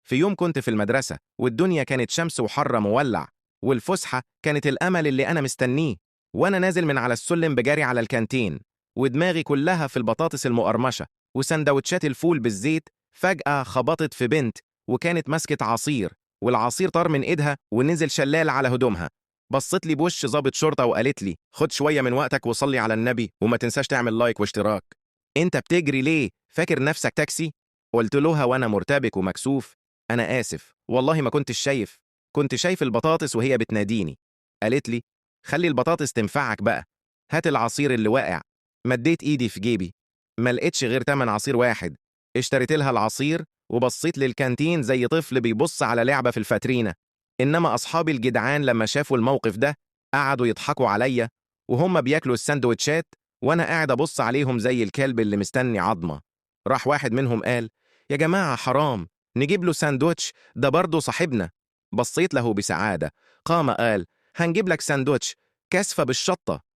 في يوم كنت في المدرسة والدنيا كانت شمس وحر مولع، والفسحة كانت الأمل اللي أنا مستنيه، وأنا نازل من على السلم بجاري على الكانتين ودماغي كلها في البطاطس المقرمشة وسندوتشات الفول بالزيت. فجأة خبطت في بنت وكانت ماسكة عصير، والعصير طار من إيدها ونزل شلال على هدومها. بصت لي بوش ضابط شرطة وقالت لي: خد شوية من وقتك وصلي على النبي وما تنساش تعمل لايك واشتراك. انت بتجري ليه؟ فاكر نفسك تاكسي؟ قلت لها وانا مرتبك ومكسوف: انا اسف والله ما كنتش شايف، كنت شايف البطاطس وهي بتناديني. قالت لي: خلي البطاطس تنفعك بقى، هات العصير اللي واقع. مديت ايدي في جيبي، ما لقيتش غير تمن عصير واحد. اشتريت لها العصير وبصيت للكانتين زي طفل بيبص على لعبة في الفاترينا. انما اصحابي الجدعان لما شافوا الموقف ده قعدوا يضحكوا عليا وهم بياكلوا السندوتشات، وانا قاعد ابص عليهم زي الكلب اللي مستني عضمه. راح واحد منهم قال: يا جماعه حرام، نجيب له ساندوتش، ده برضه صاحبنا. بصيت له بسعاده، قام قال: هنجيب لك ساندوتش كاسفه بالشطه.